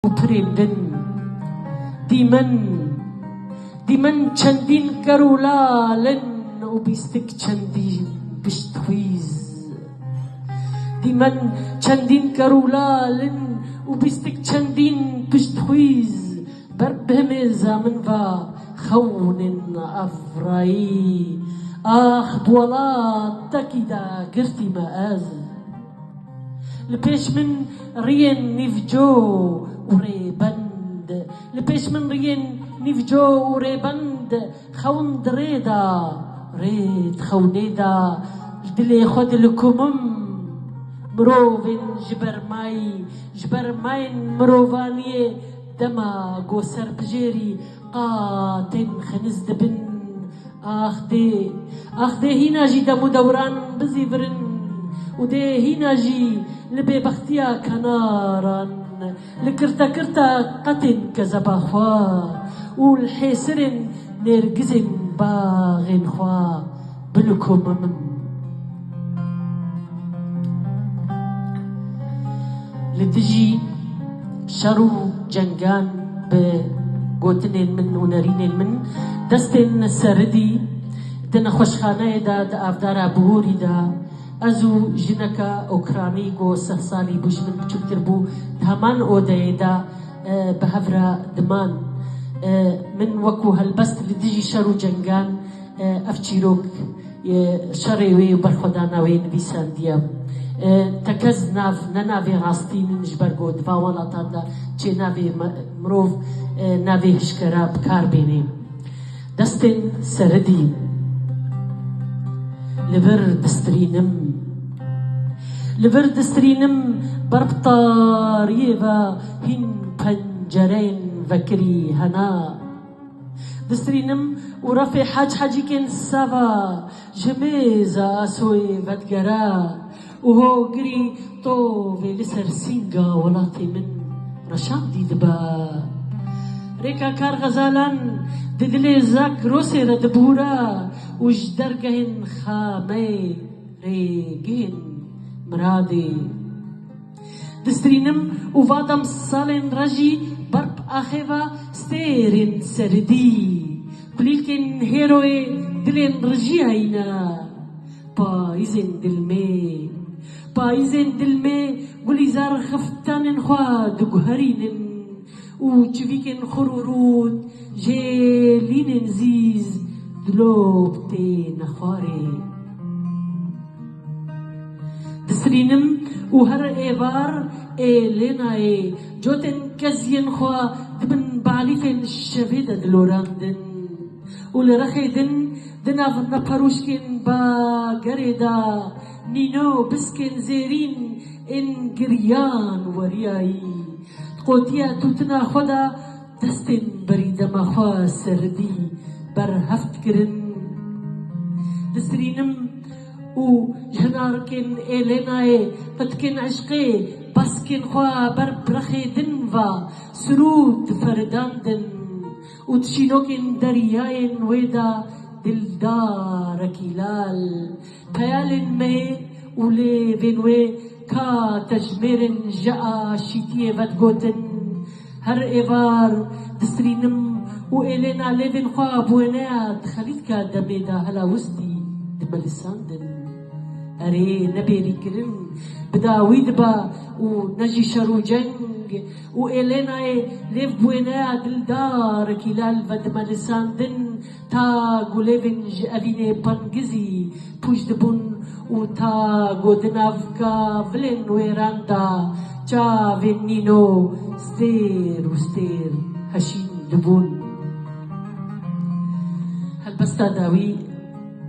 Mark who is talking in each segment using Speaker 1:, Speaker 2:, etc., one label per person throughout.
Speaker 1: پرێمدن دیمەن چەندین کەر و لاڵن و بیستک چەندین پشتخویز دیمەن چەندین کەر و لاڵن و بیستک چەندین پشتخویز بەر بهێمێزا من ڤە خەونن ئەفڕایی ئاخ وڵاتەکیدا گرتیمە ئەز لپێش من ڕیێن نیڤجۆ و ڕێبەند لپێش من ڕیێن نیڤجۆ و ڕێبەند خەون درێدا ڕێت خەونێدا دلێ خۆ دلکومم مرۆڤن ji ber mayên mirovaniye dema goser pijêrî qatên xeniz dibin ax dê hîna jî dem û dewran bizîvirin û dê hîna jî li bêbextiya kenaran li kirtekirta qetên kezeba xwe û li hêsirên nêrgizên baxên xwe bilikumimin li dijî şer û cengan bi gotinên min û nerînên min destên seridî di nexweşxaneyê de di avdara bihorî de ez û jineka Ukranî got 10 salî bû ji min biçûktir bû di heman odeyê de bi hev re diman min wekû helbest li dijî şer û cengan ev çîrok şerê wê û berxwedana wê nivîsandiye te kes ne navê rastînin ji ber got va welatan de çê navê mirov navê hişkera bikar bêne destên seridî li vir distrînim ber bi tariyê ve hîn pencereyên vekirî hena distrînim û refê hecikên seva ji mêza asoyê vedgera û hogirî tovê li ser sînga welatê min reşandî dibe rêka kar xezalan di dilê zak rosê re dibûre û ji dergehên xameyê rêgihên miradê distrînim û va dem salên re jî ber bi axêva stêrên seridî kulîlkên hêroyê dilên rijî heyne payîzên dilmê gulîzar xiftanên xwe diguherînin û çivîkên xur û rûd jêlînên zîz dilop têne xwarê distrînim û her êvar êlênayê cotên keziyên xwe dibin balîfên şevê de dilorandin û li rexê din di nav neperûşkên bagerê de nîno biskên zêrîn ên giriyan weriyayî qotiya tûtina xwe de destên berîdema xwe seridî berheft kirin distrînim û ji hinarokên êlênayê qetkên eşqê beskên xwe ber bi rexê din ve surûd diferidandin û di şînokên deryayên wê de dildarekî lal peyalên me û lêvên wê ka tejmêrên ji aşîtiyê vedgotin her êvar distrînim û êlêna lêvên xwe bûneya di xelîtka demê de hela wistî dimelisandin erê nebêrîkirin bi dawî dibe û ne jî şer û ceng û êlênayê lêv bûneya dildarekî lal ve dimelisandin ta ku lêvên ji evînê pengizî pûç dibûn û ta ku di nav kavilên wêran de çavên nîno stêr û stêr heşîn dibûn helbesta dawî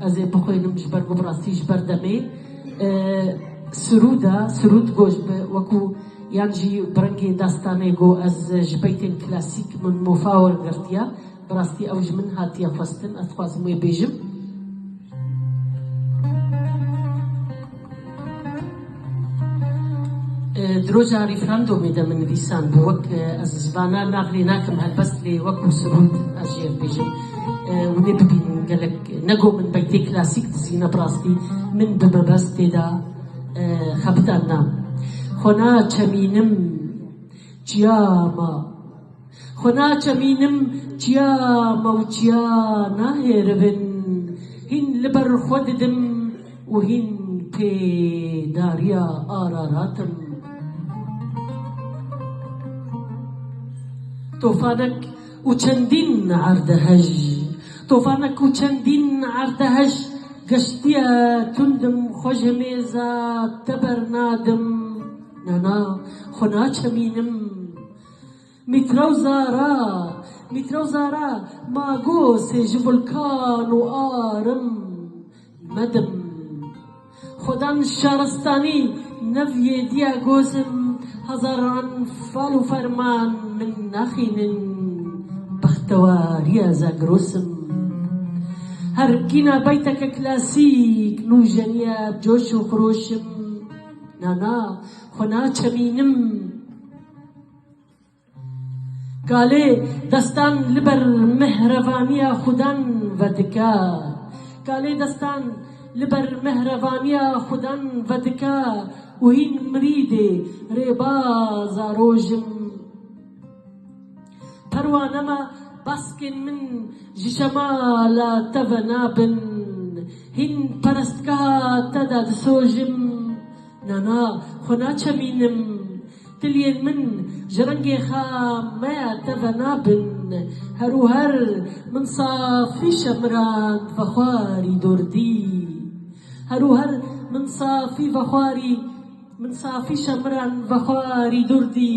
Speaker 1: ez ê bixwînim ji ber ku bi rastî ji ber demê surûd got wekû yan jî bi rengê dastanê got ez ji beytên klasîk min mofa wergirtiye bi rastî ew ji min hatiye xwestin ez dixwazim wê bêjim di roja rîferandûmê de min nivîsandbû wek ez ji vana nav lê nakim helbest lê wekû surûd ez jê bêjim û nebibînin gelek negot min beytê klasîk dizîne bi rastî min bi mebestê de xebitan nam xwe naçemînim چیاما خنا چمینم چیاما و چیا نهێربن هین لبر خوددم و هین پێداریا ئاراراتم تۆفانەک و چەندین عەردەهەژ تۆفانەک و چەندین عەردەهەژ گەشتیە توندم خۆش هەمێزە تەبەر نادم نانا خۆ ناچەمینم میترە و زارا ماگۆ سێژ ڤولکان و ئارم مەدم خۆدان شارستانی نەڤیێ دیە گۆزم هەزاران فال و فەرمان من ناخینن بەختەواریە زاگرۆسم هەرگینە بەیتەکە کلاسیک نوژەنیە بجۆش و خرۆشم نانا خۆ ناچەمینم گالێ دەستان لبەر مهرەڤانیە خودان ڤەدکە گالێ دەستان لبەر مهرەڤانیە خودان ڤەدکە و هین مریدێ ڕێبازە ڕۆژم پەروانەمە باسکێن من ji şemala te ve nabin hîn perestgeha te de disojim nana xwe naçemînim tiliyên min ji rengê xameya te ve nabin her û her min safî şemiran vexwarî dordî her û her min safî şemiran vexwarî dordî